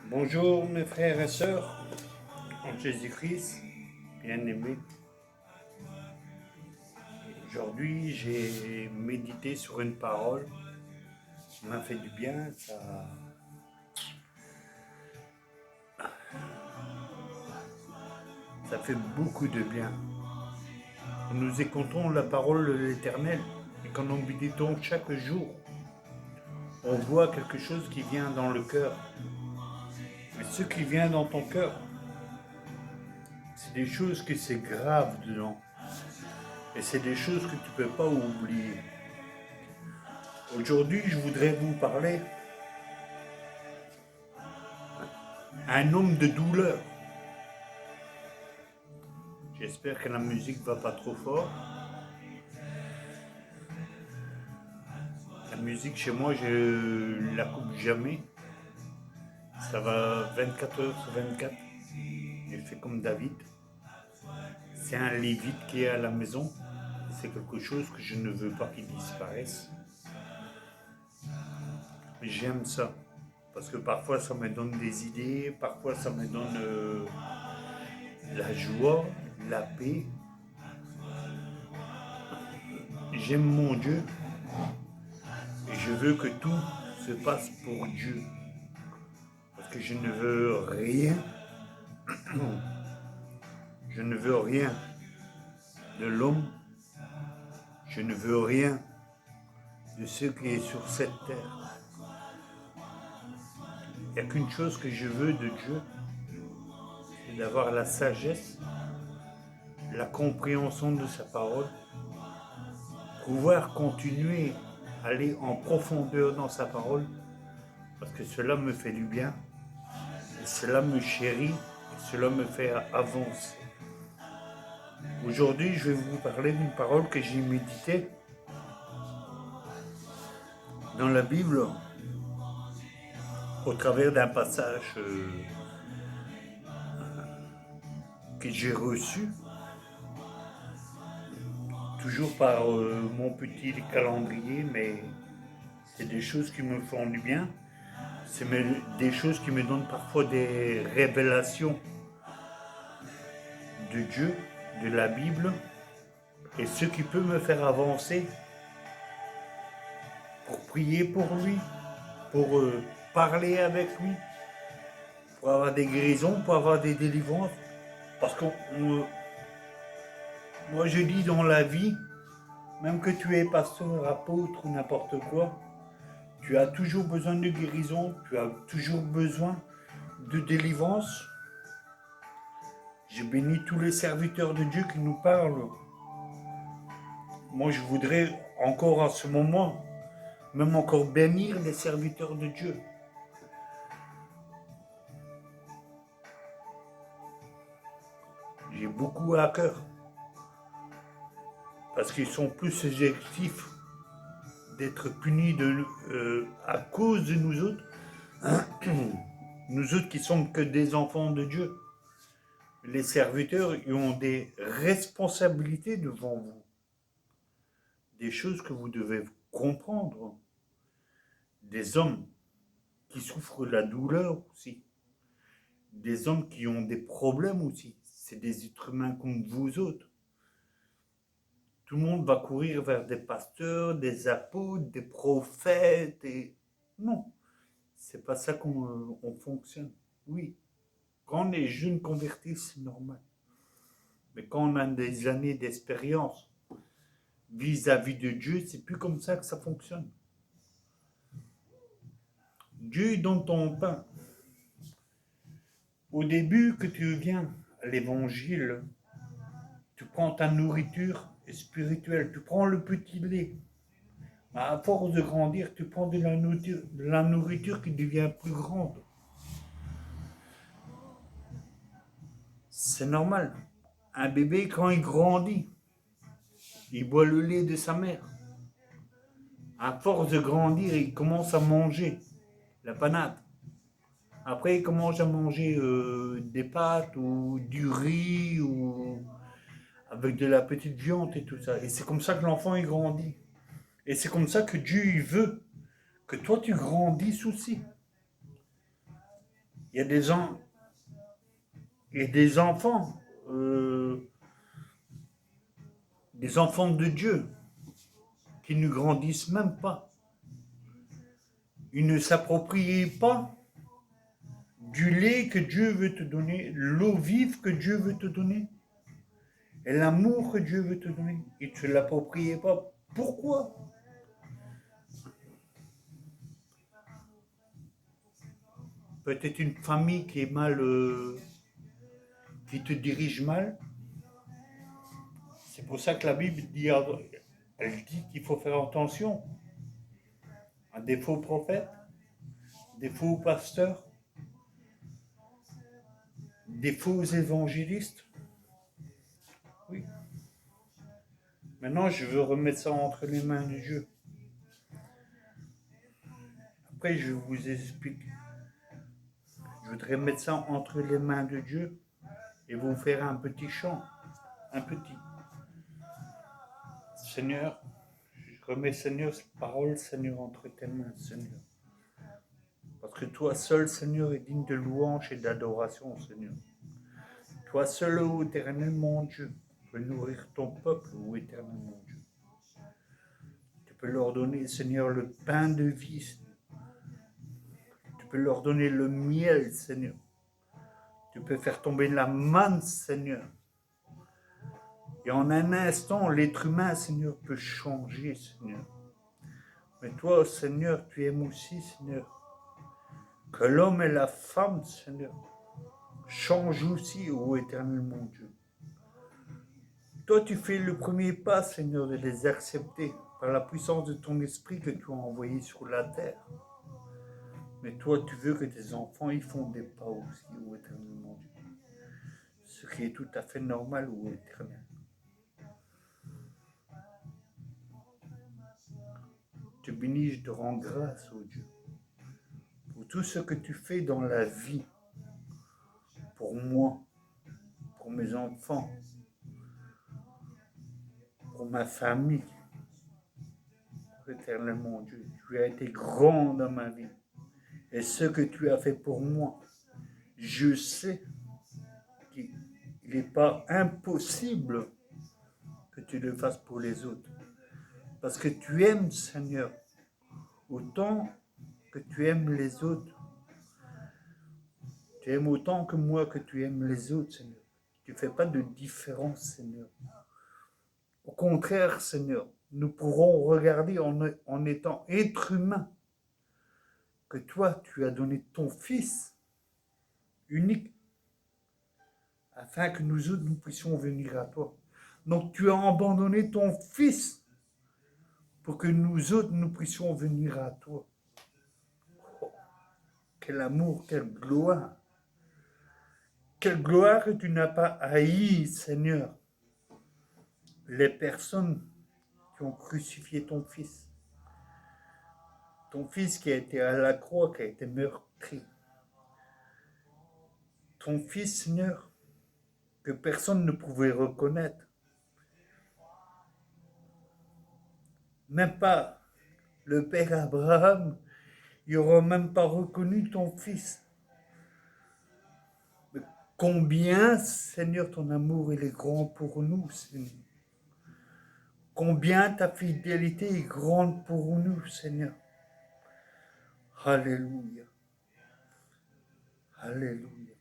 Bonjour mes frères et sœurs en Jésus-Christ, bien-aimés. Aujourd'hui, j'ai médité sur une parole, ça m'a fait du bien, ça fait beaucoup de bien. Nous écoutons la parole de l'Éternel et quand nous méditons chaque jour, on voit quelque chose qui vient dans le cœur. Mais ce qui vient dans ton cœur, c'est des choses que c'est grave dedans. Et c'est des choses que tu ne peux pas oublier. Aujourd'hui, je voudrais vous parler d'un homme de douleur. J'espère que la musique va pas trop fort. La musique chez moi, je la coupe jamais. Ça va 24 heures sur 24. Je fais comme David. C'est un lévite qui est à la maison. C'est quelque chose que je ne veux pas qu'il disparaisse. Mais j'aime ça. Parce que parfois ça me donne des idées, parfois ça me donne la joie, la paix. J'aime mon Dieu et je veux que tout se passe pour Dieu. Parce que je ne veux rien, je ne veux rien de l'homme, je ne veux rien de ce qui est sur cette terre. Il n'y a qu'une chose que je veux de Dieu, c'est d'avoir la sagesse, la compréhension de sa parole, pouvoir continuer à aller en profondeur dans sa parole, parce que cela me fait du bien, et cela me chérit, et cela me fait avancer. Aujourd'hui, je vais vous parler d'une parole que j'ai méditée dans la Bible au travers d'un passage que j'ai reçu, toujours par mon petit calendrier, mais c'est des choses qui me font du bien. C'est des choses qui me donnent parfois des révélations de Dieu, de la Bible, et ce qui peut me faire avancer pour prier pour lui, pour parler avec lui, pour avoir des guérisons, pour avoir des délivrances. Parce que moi je dis dans la vie, même que tu es pasteur, apôtre ou n'importe quoi, tu as toujours besoin de guérison, tu as toujours besoin de délivrance. Je bénis tous les serviteurs de Dieu qui nous parlent. Moi je voudrais encore à ce moment, même encore bénir les serviteurs de Dieu. J'ai beaucoup à cœur. Parce qu'ils sont plus subjectifs d'être punis à cause de nous autres. Nous autres qui sommes que des enfants de Dieu. Les serviteurs, ils ont des responsabilités devant vous. Des choses que vous devez comprendre. Des hommes qui souffrent de la douleur aussi. Des hommes qui ont des problèmes aussi. C'est des êtres humains comme vous autres. Tout le monde va courir vers des pasteurs, des apôtres, des prophètes. Non, c'est pas ça qu'on fonctionne. Oui, quand les jeunes convertissent, c'est normal. Mais quand on a des années d'expérience vis-à-vis de Dieu, c'est plus comme ça que ça fonctionne. Dieu donne ton pain. Au début que tu viens à l'évangile, tu prends ta nourriture spirituelle, tu prends le petit lait. À force de grandir, tu prends de la nourriture qui devient plus grande. C'est normal. Un bébé, quand il grandit, il boit le lait de sa mère. À force de grandir, il commence à manger la panade. Après, il commence à manger des pâtes ou du riz ou avec de la petite viande et tout ça. Et c'est comme ça que l'enfant il grandit. Et c'est comme ça que Dieu il veut que toi tu grandisses aussi. Il y a des gens et des enfants de Dieu qui ne grandissent même pas. Ils ne s'approprient pas du lait que Dieu veut te donner, l'eau vive que Dieu veut te donner, et l'amour que Dieu veut te donner. Ils ne se l'approprient pas. Pourquoi? Peut-être une famille qui est mal, qui te dirige mal. C'est pour ça que la Bible dit, elle dit qu'il faut faire attention à des faux prophètes, des faux pasteurs, des faux évangélistes. Oui. Maintenant, je veux remettre ça entre les mains de Dieu. Après, je vous explique. Je voudrais mettre ça entre les mains de Dieu et vous faire un petit chant. Un petit. Seigneur, je remets, Seigneur, cette parole, Seigneur, entre tes mains, Seigneur. Parce que toi seul, Seigneur, est digne de louange et d'adoration, Seigneur. Toi seul, ô éternel, mon Dieu, peux nourrir ton peuple, ô éternel, mon Dieu. Tu peux leur donner, Seigneur, le pain de vie. Tu peux leur donner le miel, Seigneur. Tu peux faire tomber la manne, Seigneur. Et en un instant, l'être humain, Seigneur, peut changer, Seigneur. Mais toi, Seigneur, tu aimes aussi, Seigneur, que l'homme et la femme, Seigneur, changent aussi, ô éternel, mon Dieu. Toi, tu fais le premier pas, Seigneur, de les accepter par la puissance de ton esprit que tu as envoyé sur la terre. Mais toi, tu veux que tes enfants y font des pas aussi, ô éternel, mon Dieu. Ce qui est tout à fait normal, ô éternel. Je te bénis, je te rends grâce, ô Dieu, pour tout ce que tu fais dans la vie, pour moi, pour mes enfants, pour ma famille. Éternel, mon Dieu, tu as été grand dans ma vie. Et ce que tu as fait pour moi, je sais qu'il n'est pas impossible que tu le fasses pour les autres. Parce que tu aimes, Seigneur, autant que tu aimes les autres. Tu aimes autant que moi que tu aimes les autres, Seigneur. Tu ne fais pas de différence, Seigneur. Au contraire, Seigneur, nous pourrons regarder en étant être humain que toi, tu as donné ton Fils unique afin que nous autres, nous puissions venir à toi. Donc tu as abandonné ton Fils pour que nous autres, nous puissions venir à toi. Oh, quel amour, quelle gloire. Quelle gloire que tu n'as pas haï, Seigneur, les personnes qui ont crucifié ton Fils. Ton Fils qui a été à la croix, qui a été meurtri. Ton Fils, Seigneur, que personne ne pouvait reconnaître. Même pas le Père Abraham, il n'aura même pas reconnu ton Fils. Mais combien, Seigneur, ton amour il est grand pour nous, Seigneur. Combien ta fidélité est grande pour nous, Seigneur. Alléluia. Alléluia.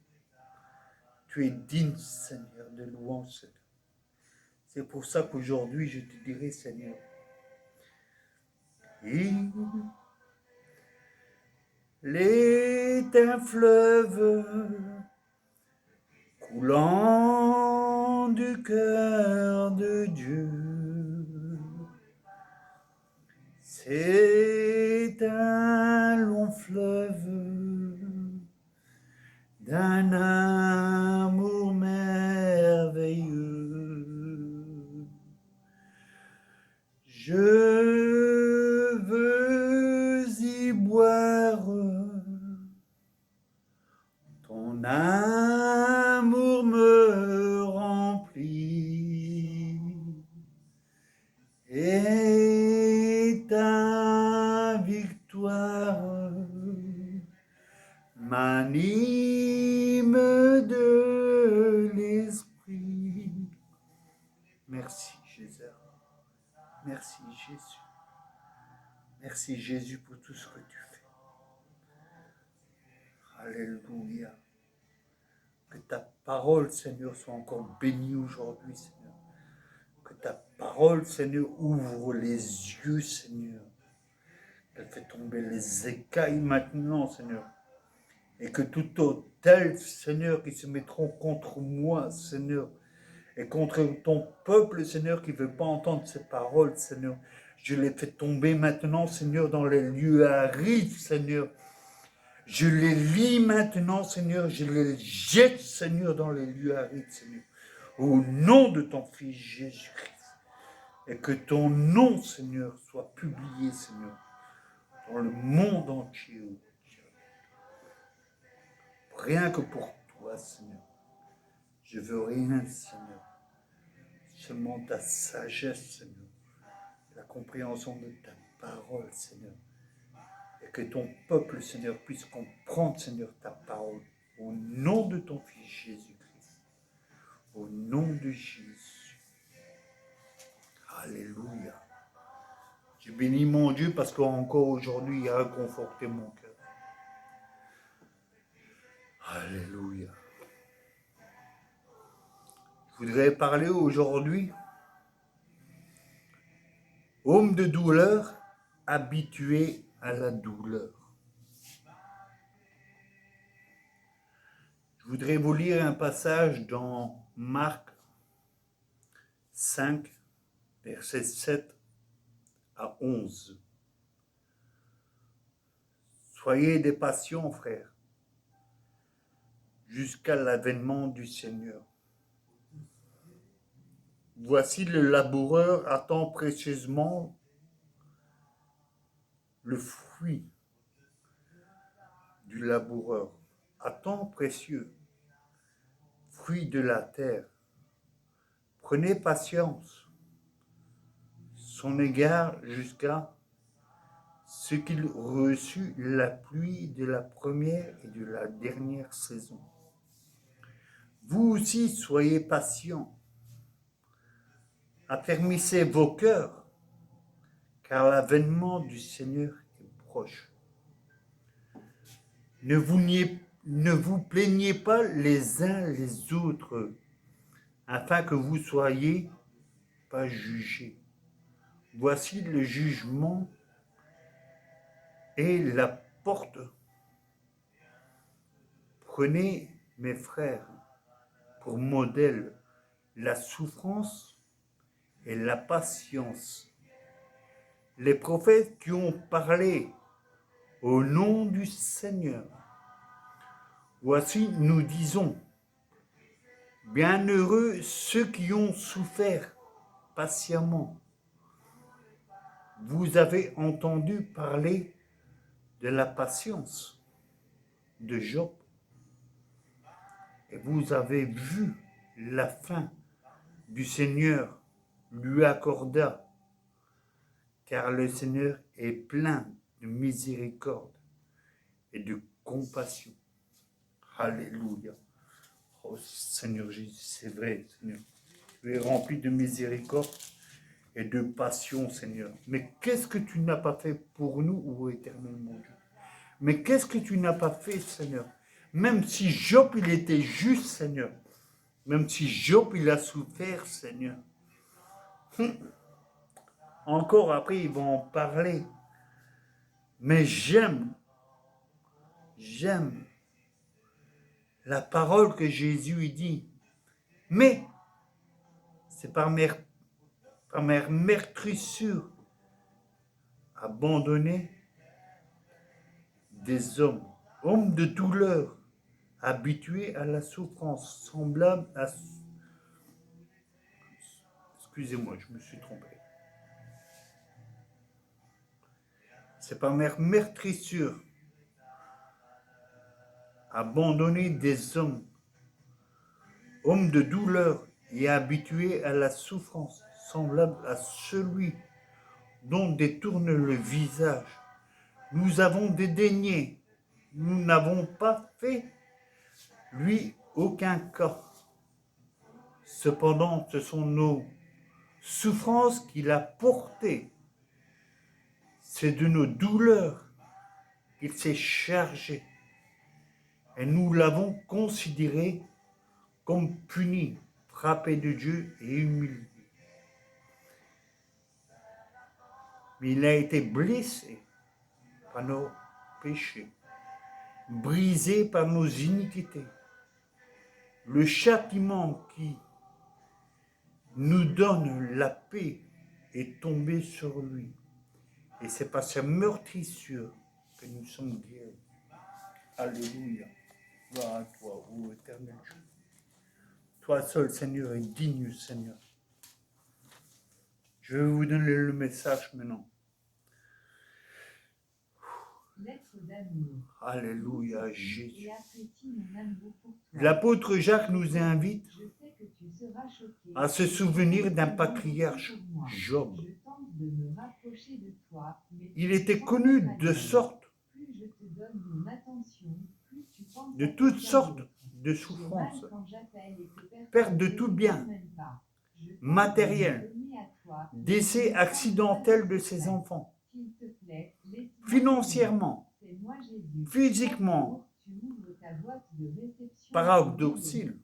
Tu es digne, Seigneur, de louange. C'est pour ça qu'aujourd'hui, je te dirai, Seigneur, il est un fleuve coulant du cœur de Dieu. C'est un long fleuve d'un amour merveilleux. Je veux y boire, ton amour me remplit et ta victoire m'anime de l'esprit. Merci Jésus. Merci Jésus. Merci Jésus pour tout ce que tu fais. Alléluia. Que ta parole, Seigneur, soit encore bénie aujourd'hui, Seigneur. Que ta parole, Seigneur, ouvre les yeux, Seigneur. Qu'elle fait tomber les écailles maintenant, Seigneur. Et que tout autel, Seigneur, qui se mettront contre moi, Seigneur, et contre ton peuple, Seigneur, qui ne veut pas entendre ces paroles, Seigneur, je les fais tomber maintenant, Seigneur, dans les lieux arides, Seigneur. Je les lis maintenant, Seigneur, je les jette, Seigneur, dans les lieux arides, Seigneur. Au nom de ton Fils Jésus-Christ. Et que ton nom, Seigneur, soit publié, Seigneur, dans le monde entier. Rien que pour toi, Seigneur. Je veux rien, Seigneur. Seulement ta sagesse, Seigneur. La compréhension de ta parole, Seigneur. Et que ton peuple, Seigneur, puisse comprendre, Seigneur, ta parole. Au nom de ton Fils Jésus-Christ. Au nom de Jésus. Alléluia. Je bénis mon Dieu parce qu'encore aujourd'hui, il a réconforté mon cœur. Alléluia. Je voudrais parler aujourd'hui, homme de douleur, habitué à la douleur. Je voudrais vous lire un passage dans Marc 5, versets 7 à 11. Soyez des patients, frères, jusqu'à l'avènement du Seigneur. Voici le laboureur attend précieusement le fruit du laboureur. Attend précieux, fruit de la terre. Prenez patience, son égard jusqu'à ce qu'il reçut la pluie de la première et de la dernière saison. Vous aussi soyez patients. Affermissez vos cœurs, car l'avènement du Seigneur est proche. Ne vous plaignez pas les uns les autres, afin que vous soyez pas jugés. Voici le jugement et la porte. Prenez, mes frères, pour modèle la souffrance et la patience. Les prophètes qui ont parlé au nom du Seigneur. Voici, nous disons, bienheureux ceux qui ont souffert patiemment. Vous avez entendu parler de la patience de Job et vous avez vu la fin du Seigneur lui accorda, car le Seigneur est plein de miséricorde et de compassion. Alléluia. Oh Seigneur Jésus, c'est vrai, Seigneur. Tu es rempli de miséricorde et de passion, Seigneur. Mais qu'est-ce que tu n'as pas fait pour nous, ô éternel mon Dieu? Mais qu'est-ce que tu n'as pas fait, Seigneur? Même si Job, il était juste, Seigneur. Même si Job, il a souffert, Seigneur. Encore après, ils vont en parler. Mais j'aime la parole que Jésus dit. Mais c'est par mes meurtrissures abandonnés des hommes de douleur, habitués à la souffrance, semblables à... Excusez-moi, je me suis trompé. C'est par mes meurtrissures abandonnés des hommes de douleur et habitués à la souffrance, semblable à celui dont détourne le visage. Nous avons dédaigné nous n'avons pas fait, lui, aucun cas. Cependant, ce sont nos souffrances qu'il a portées. C'est de nos douleurs qu'il s'est chargé. Et nous l'avons considéré comme puni, frappé de Dieu et humilié. Mais il a été blessé par nos péchés, brisé par nos iniquités. Le châtiment qui nous donne la paix est tombé sur lui. Et c'est par sa meurtrissure que nous sommes guéris. Alléluia. Gloire à toi, ô éternel Dieu. Toi seul, Seigneur, est digne, Seigneur. Je vais vous donner le message maintenant. Lettre d'amour. Alléluia, Jésus. Et apprécie mon amour pour toi. L'apôtre Jacques nous invite Je sais que tu seras choqué. à se souvenir d'un patriarche, Job. Je tente de me rapprocher de toi, mais Il était connu de sorte, plus je te donne mon attention, plus tu penses de à toutes quelqu'un sortes d'autre. de J'ai souffrances, mal quand j'appelle et que personne perte de ne tout me bien, ramène pas. Je tente matériel, de me donner à toi. décès accidentel de ses enfants, S'il te plaît, laisse-moi financièrement, C'est moi Jésus. physiquement, Tu ouvres ta boîte de réception paradoxal,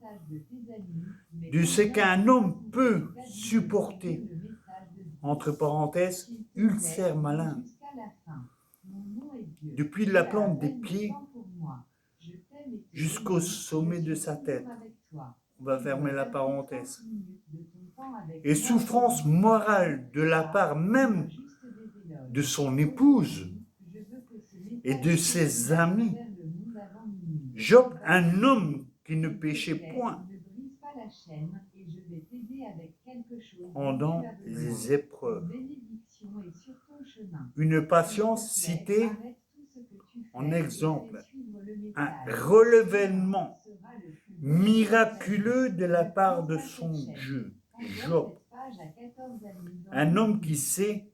de ce qu'un homme peut supporter, entre parenthèses, ulcère malin, depuis la plante des pieds jusqu'au sommet de sa tête. On va fermer la parenthèse. Et souffrance morale de la part même de son épouse et de ses amis. Job, un homme qui ne péchait point pendant les épreuves. Une patience citée en exemple, un relèvement miraculeux de la part de son Dieu, Job. Un homme qui s'est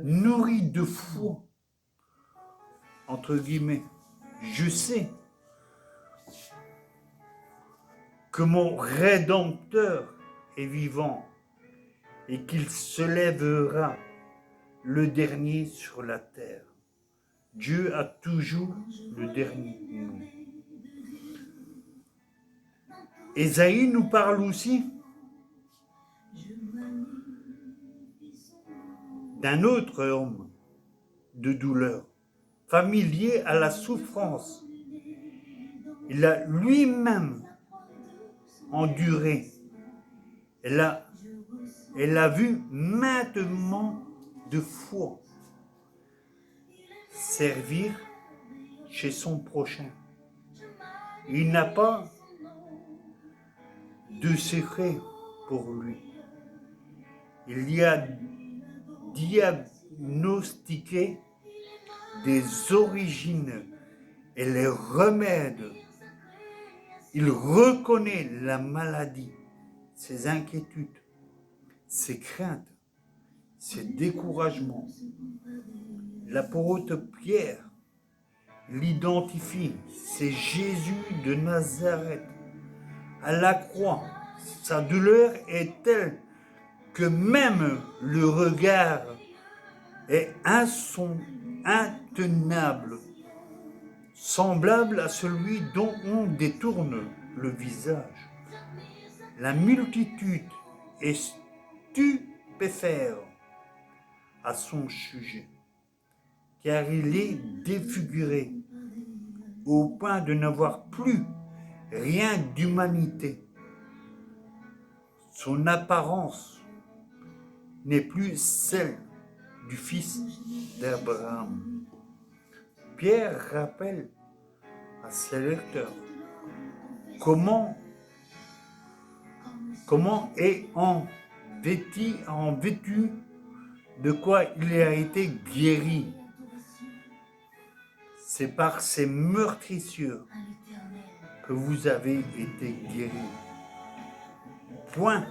nourri de foi, entre guillemets. Je sais que mon Rédempteur est vivant et qu'il se lèvera le dernier sur la terre. Dieu a toujours le dernier mot. Ésaïe nous parle aussi d'un autre homme de douleur, familier à la souffrance. Il a lui-même enduré. Elle a vu maintenant de foi servir chez son prochain. Il n'a pas de secret pour lui. Il y a diagnostiqué des origines et les remèdes. Il reconnaît la maladie, ses inquiétudes, ses craintes, ses découragements. L'apôtre Pierre l'identifie, c'est Jésus de Nazareth. À la croix, sa douleur est telle que même le regard est intenable, semblable à celui dont on détourne le visage. La multitude est stupéfaite à son sujet, car il est défiguré au point de n'avoir plus rien d'humanité. Son apparence n'est plus celle du fils d'Abraham. Pierre rappelle à ses lecteurs comment est vêtu de quoi il a été guéri. C'est par ses meurtrissures que vous avez été guéris. Point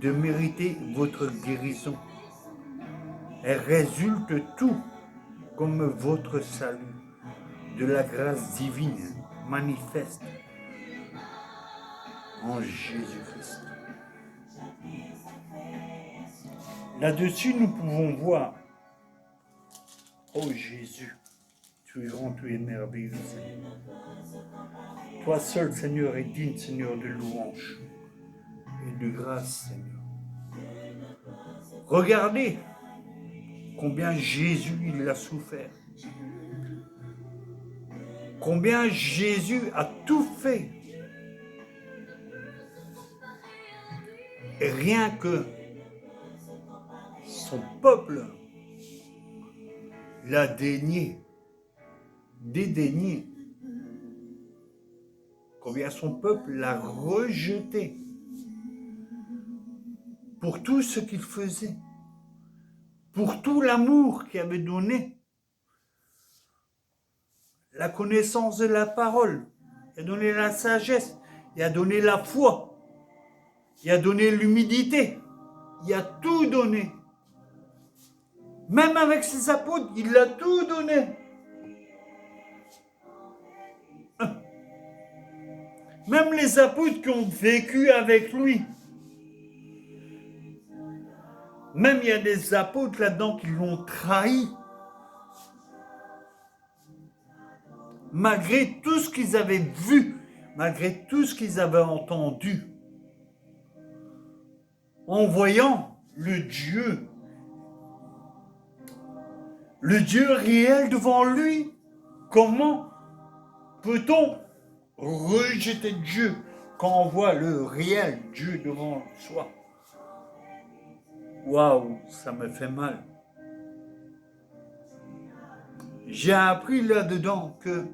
de mériter votre guérison. Elle résulte tout comme votre salut de la grâce divine manifeste en Jésus-Christ. Là-dessus, nous pouvons voir, oh Jésus, tu es grand, tu es merveilleux, Seigneur. Toi seul, Seigneur, est digne, Seigneur, de louange et de grâce, Seigneur. Regardez combien Jésus, il a souffert. Combien Jésus a tout fait. Et rien que son peuple l'a dédaigné. Combien son peuple l'a rejeté pour tout ce qu'il faisait, pour tout l'amour qu'il avait donné, la connaissance de la parole, il a donné la sagesse, il a donné la foi, il a donné l'humilité, il a tout donné. Même avec ses apôtres, il a tout donné. Même les apôtres qui ont vécu avec lui. Même il y a des apôtres là-dedans qui l'ont trahi. Malgré tout ce qu'ils avaient vu, malgré tout ce qu'ils avaient entendu. En voyant le Dieu réel devant lui, comment peut-on rejeter Dieu quand on voit le réel Dieu devant soi? Waouh, ça me fait mal. J'ai appris là-dedans que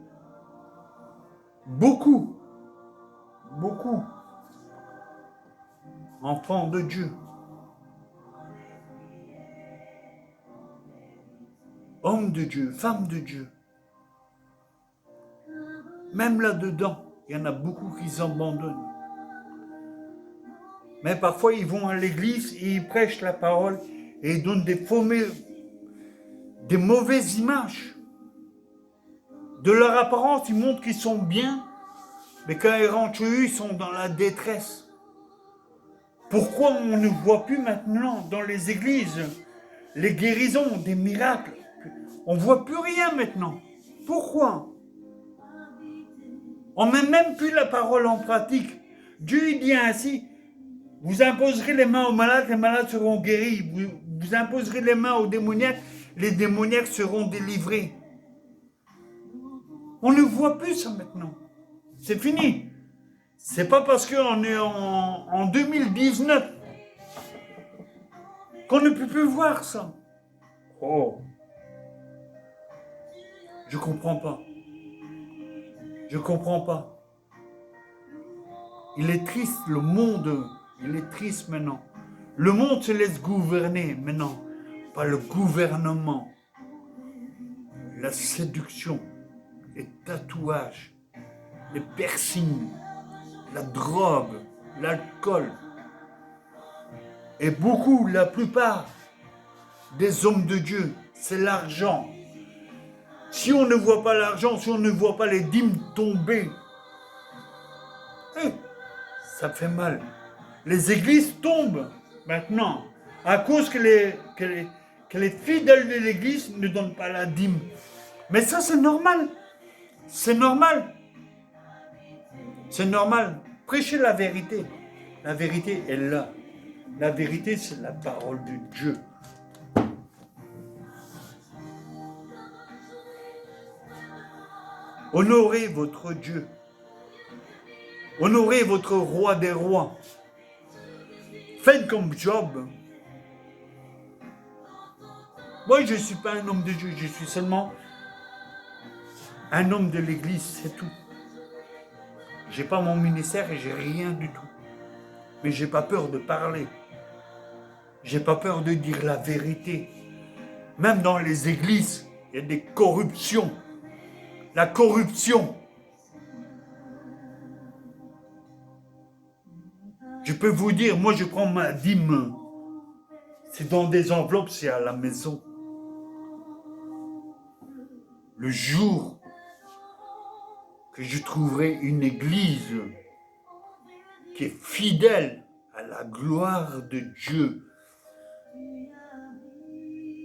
beaucoup, enfants de Dieu, hommes de Dieu, femmes de Dieu, même là-dedans, il y en a beaucoup qui abandonnent. Mais parfois, ils vont à l'église et ils prêchent la parole et ils donnent des mauvaises images. De leur apparence, ils montrent qu'ils sont bien, mais quand ils rentrent chez eux, ils sont dans la détresse. Pourquoi on ne voit plus maintenant dans les églises les guérisons, des miracles? On ne voit plus rien maintenant. Pourquoi? On ne met même plus la parole en pratique. Dieu dit ainsi, vous imposerez les mains aux malades, les malades seront guéris. Vous imposerez les mains aux démoniaques, les démoniaques seront délivrés. On ne voit plus ça maintenant. C'est fini. C'est pas parce qu'on est en 2019 qu'on ne peut plus voir ça. Oh. Je comprends pas. Je comprends pas. Il est triste, le monde, il est triste maintenant. Le monde se laisse gouverner maintenant par le gouvernement, la séduction, les tatouages, les piercings, la drogue, l'alcool. Et beaucoup, la plupart des hommes de Dieu, c'est l'argent. Si on ne voit pas l'argent, si on ne voit pas les dîmes tomber, ça fait mal. Les églises tombent maintenant à cause que les fidèles de l'église ne donnent pas la dîme. Mais ça, c'est normal. C'est normal. C'est normal. Prêchez la vérité. La vérité est là. La vérité, c'est la parole de Dieu. Honorez votre Dieu. Honorez votre roi des rois. Faites comme Job. Moi, je ne suis pas un homme de Dieu, je suis seulement un homme de l'église, c'est tout. Je n'ai pas mon ministère et j'ai rien du tout. Mais je n'ai pas peur de parler. Je n'ai pas peur de dire la vérité. Même dans les églises, il y a des corruptions. La corruption. Je peux vous dire, moi je prends ma dîme. C'est dans des enveloppes, c'est à la maison. Le jour que je trouverai une église qui est fidèle à la gloire de Dieu,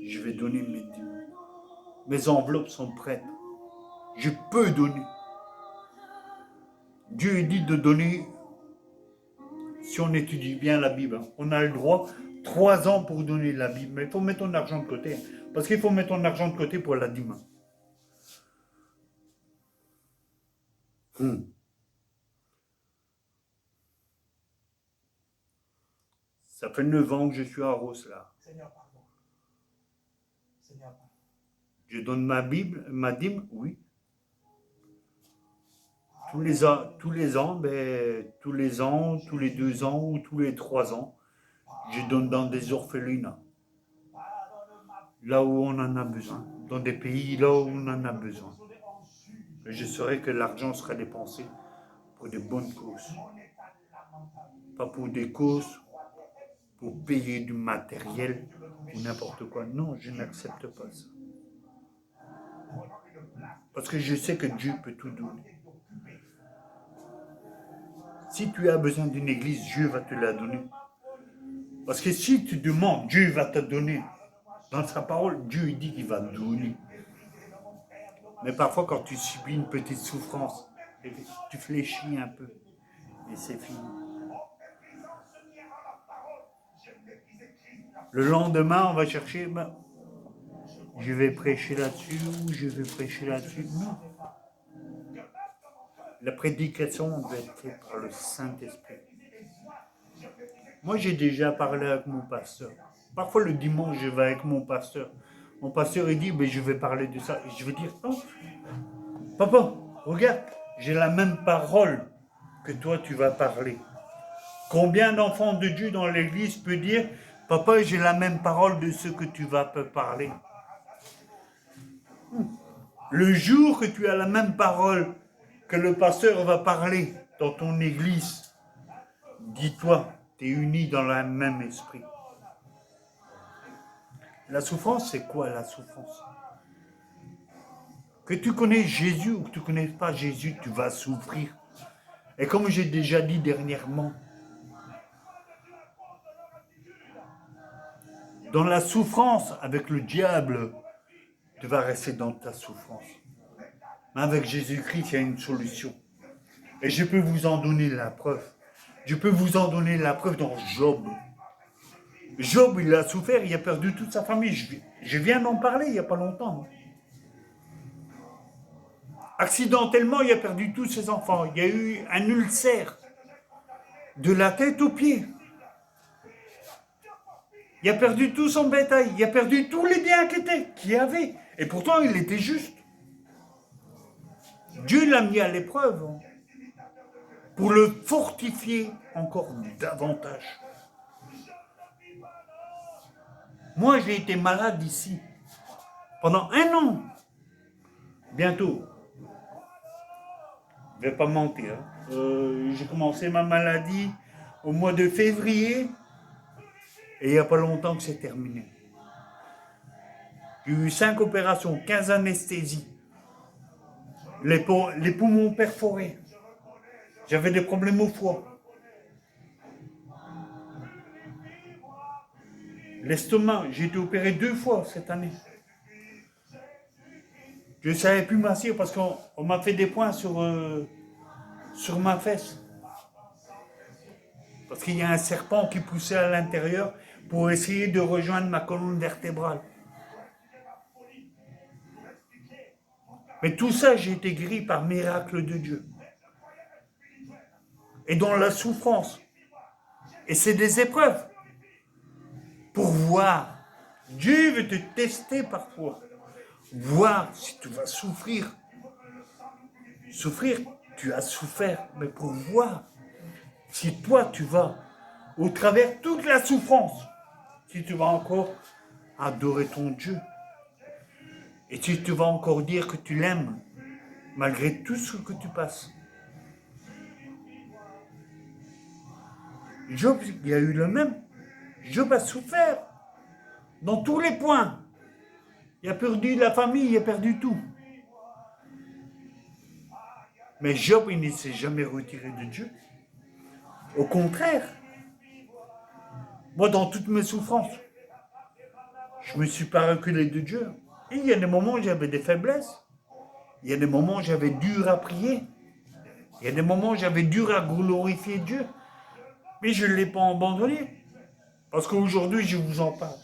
je vais donner mes dîmes. Mes enveloppes sont prêtes. Je peux donner. Dieu dit de donner, si on étudie bien la Bible, on a le droit 3 ans pour donner la Bible, mais il faut mettre ton argent de côté, parce qu'il faut mettre ton argent de côté pour la dîme. Ça fait 9 ans que je suis à Roselaar. Seigneur, pardon. Seigneur, pardon. Je donne ma Bible, ma dîme, oui. Tous les ans, tous les ans, tous les 2 ans ou tous les 3 ans, je donne dans des orphelinats. Là où on en a besoin. Dans des pays là où on en a besoin. Et je saurais que l'argent sera dépensé pour de bonnes causes. Pas pour des causes, pour payer du matériel ou n'importe quoi. Non, je n'accepte pas ça. Parce que je sais que Dieu peut tout donner. Si tu as besoin d'une église, Dieu va te la donner. Parce que si tu demandes, Dieu va te donner. Dans sa parole, Dieu dit qu'il va donner. Mais parfois, quand tu subis une petite souffrance, tu fléchis un peu. Et c'est fini. Le lendemain, on va chercher, je vais prêcher là-dessus ou je vais prêcher là-dessus. Non. La prédication doit être faite par le Saint-Esprit. Moi, j'ai déjà parlé avec mon pasteur. Parfois, le dimanche, je vais avec mon pasteur. Mon pasteur, il dit, je vais parler de ça. Et je vais dire, oh, papa, regarde, j'ai la même parole que toi, tu vas parler. Combien d'enfants de Dieu dans l'église peut dire, papa, j'ai la même parole de ce que tu vas parler. Le jour que tu as la même parole que le pasteur va parler dans ton église, dis-toi, tu es unis dans le même esprit. La souffrance, c'est quoi la souffrance? Que tu connais Jésus ou que tu ne connais pas Jésus, tu vas souffrir. Et comme j'ai déjà dit dernièrement, dans la souffrance avec le diable, tu vas rester dans ta souffrance. Mais avec Jésus-Christ, il y a une solution. Et je peux vous en donner la preuve. Je peux vous en donner la preuve dans Job. Job, il a souffert, il a perdu toute sa famille. Je viens d'en parler il n'y a pas longtemps. Accidentellement, il a perdu tous ses enfants. Il y a eu un ulcère de la tête aux pieds. Il a perdu tout son bétail. Il a perdu tous les biens qu'il avait. Et pourtant, il était juste. Dieu l'a mis à l'épreuve pour le fortifier encore davantage. Moi, j'ai été malade ici pendant 1 an. Bientôt. Je ne vais pas mentir. J'ai commencé ma maladie au mois de février et il n'y a pas longtemps que c'est terminé. J'ai eu 5 opérations, 15 anesthésies, les poumons perforés. J'avais des problèmes au foie. L'estomac, j'ai été opéré 2 fois cette année. Je ne savais plus m'asseoir parce qu'on m'a fait des points sur ma fesse. Parce qu'il y a un serpent qui poussait à l'intérieur pour essayer de rejoindre ma colonne vertébrale. Mais tout ça, j'ai été guéri par miracle de Dieu. Et dans la souffrance. Et c'est des épreuves. Pour voir. Dieu veut te tester parfois. Voir si tu vas souffrir. Souffrir, tu as souffert, mais pour voir si toi tu vas, au travers toute la souffrance, si tu vas encore adorer ton Dieu. Et si tu vas encore dire que tu l'aimes, malgré tout ce que tu passes. Job, il y a eu le même. Job a souffert dans tous les points. Il a perdu la famille, il a perdu tout. Mais Job, il ne s'est jamais retiré de Dieu. Au contraire, moi, dans toutes mes souffrances, je ne me suis pas reculé de Dieu. Et il y a des moments où j'avais des faiblesses. Il y a des moments où j'avais dur à prier. Il y a des moments où j'avais dur à glorifier Dieu. Mais je ne l'ai pas abandonné. Parce qu'aujourd'hui, je vous en parle.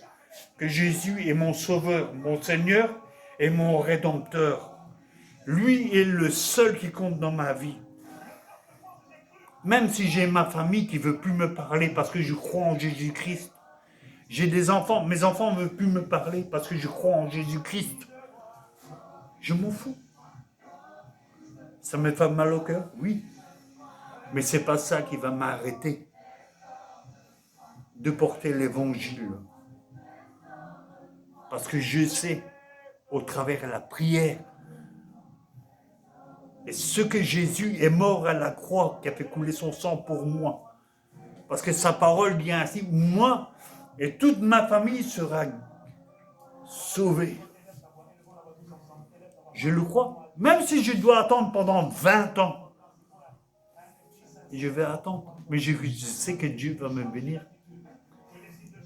Que Jésus est mon sauveur, mon Seigneur et mon Rédempteur. Lui est le seul qui compte dans ma vie. Même si j'ai ma famille qui ne veut plus me parler parce que je crois en Jésus-Christ. J'ai des enfants, mes enfants ne veulent plus me parler parce que je crois en Jésus-Christ. Je m'en fous. Ça me fait mal au cœur, oui. Mais ce n'est pas ça qui va m'arrêter de porter l'évangile. Parce que je sais, au travers de la prière, et ce que Jésus est mort à la croix, qui a fait couler son sang pour moi. Parce que sa parole dit ainsi, moi et toute ma famille sera sauvée. Je le crois. Même si je dois attendre pendant 20 ans. Je vais attendre. Mais je sais que Dieu va me bénir.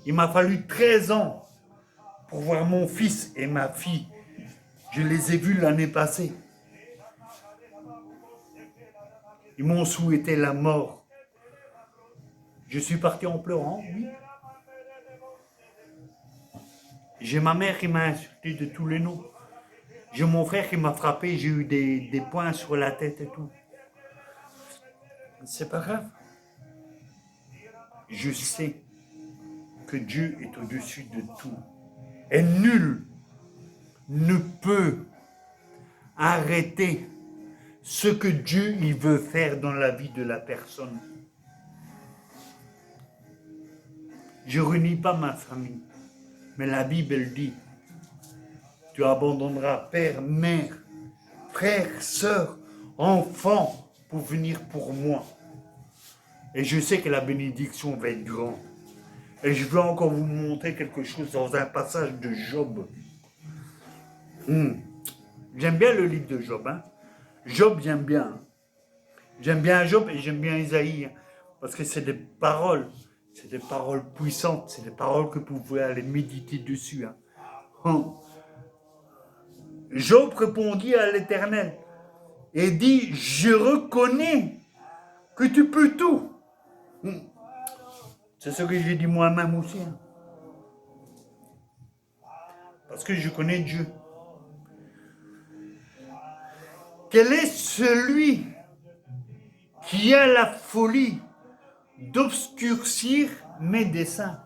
Il m'a fallu 13 ans pour voir mon fils et ma fille. Je les ai vus l'année passée. Ils m'ont souhaité la mort. Je suis parti en pleurant, oui. J'ai ma mère qui m'a insulté de tous les noms. J'ai mon frère qui m'a frappé, j'ai eu des points sur la tête et tout. C'est pas grave. Je sais que Dieu est au-dessus de tout. Et nul ne peut arrêter ce que Dieu il veut faire dans la vie de la personne. Je ne renie pas ma famille. Mais la Bible elle dit, tu abandonneras père, mère, frère, sœur, enfant pour venir pour moi. Et je sais que la bénédiction va être grande. Et je veux encore vous montrer quelque chose dans un passage de Job. J'aime bien le livre de Job. Hein? Job, j'aime bien. Hein? J'aime bien Job et j'aime bien Isaïe. Hein? Parce que c'est des paroles. C'est des paroles puissantes. C'est des paroles que vous pouvez aller méditer dessus. Hein? Job répondit à l'Éternel et dit, je reconnais que tu peux tout. C'est ce que j'ai dit moi-même aussi. Hein. Parce que je connais Dieu. Quel est celui qui a la folie d'obscurcir mes desseins?